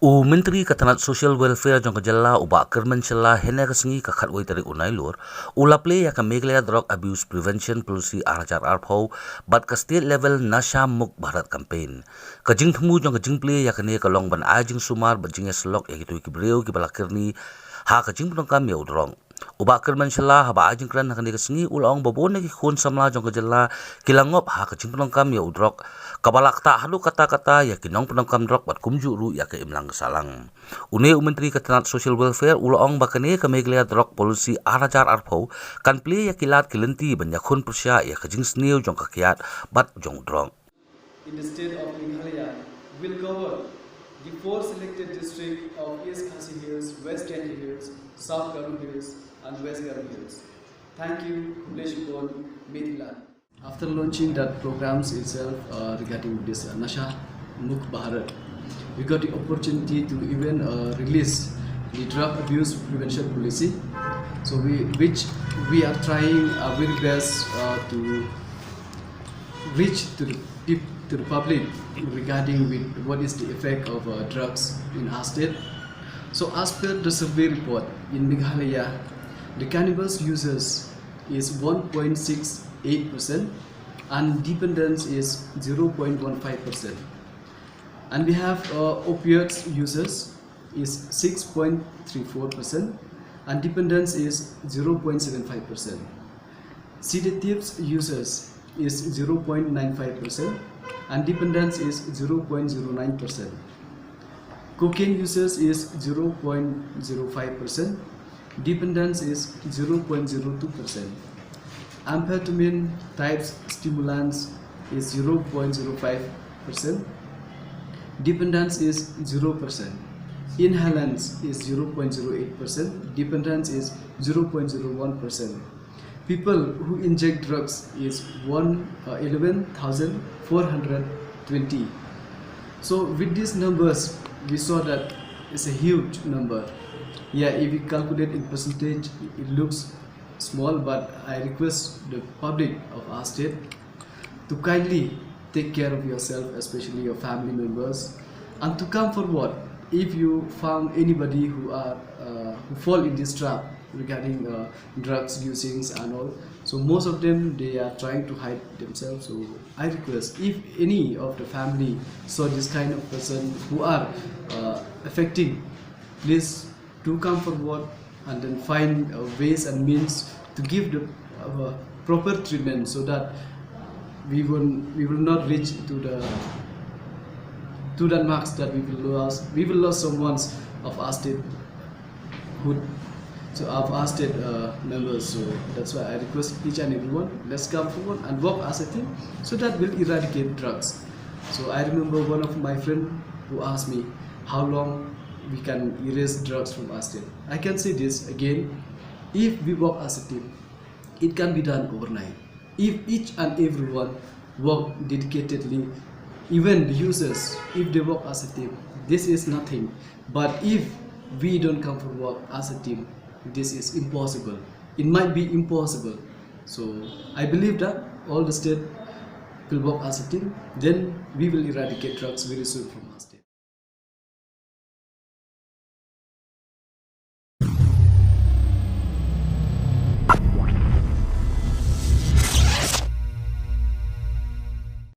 Myntri ka Tnat social welfare jong kajalla uba kermen shalla hene kasingi ka khatwai tarik unai lor ulaple ya ka Meghalaya drug abuse prevention policy arachar arpho bat ka state level nasha muk bharat campaign ka jing thmu jong ka jing ple ya ka ne ka long ban ajing sumar ba jing slok ya ki ki breu ki balakirni ha ka jing pnong kam ya udrong uba kermen shalla ha ba ajing kran ha ka ne kasingi ulong babon ne ki khon samla jong kajalla kilangop ha ka jing pnong kam ya udrok kabalak ta halu kata-kata ya kinong penongkam drok bat kumju ru ya ke imlang salang une Myntri ka Tnat social welfare ulong bakane ka Meghalaya drok policy arajar arpho kan ple ya kilat kilenti banya khun persya ya kajing sneu jong kakiat bat jong drong in the state of Meghalaya will cover the 4 selected districts of East Khasi Hills, West Ganges Hills, South Garu Hills and West Garu Hills. Thank you, Myntri. After launching that programs itself regarding this Nasha Muk Bharat, we got the opportunity to even release the drug abuse prevention policy. So which we are trying our very best to reach to the public regarding with what is the effect of drugs in our state. So as per the survey report in Meghalaya, the cannabis users is 1.68% and dependence is 0.15%, and we have opioids users is 6.34% and dependence is 0.75%. Sedatives users is 0.95% and dependence is 0.09%. Cocaine users is 0.05%, dependence is 0.02%. Amphetamine types stimulants is 0.05%, dependence is 0%. Inhalants is 0.08%, dependence is 0.01%. People who inject drugs is 11,420. So with these numbers, we saw that it's a huge number. Yeah, if we calculate in percentage, it looks small, but I request the public of our state to kindly take care of yourself, especially your family members, and to come forward if you found anybody who fall in this trap regarding drugs usings and all. So most of them, they are trying to hide themselves. So I request, if any of the family saw this kind of person who are affecting, please do come forward and then find ways and means to give the proper treatment, so that we will not reach to that marks that we will lose someone of our state of our state members. So that's why I request each and everyone, let's come forward and work as a team, so that we'll eradicate drugs. So I remember one of my friends who asked me how long we can erase drugs from our state. I can say this again: if we work as a team, it can be done overnight. If each and everyone work dedicatedly, even the users, if they work as a team, this is nothing. But if we don't come for work as a team, this is impossible. It might be impossible. So I believe that all the state will work as a team, then we will eradicate drugs very soon from our state.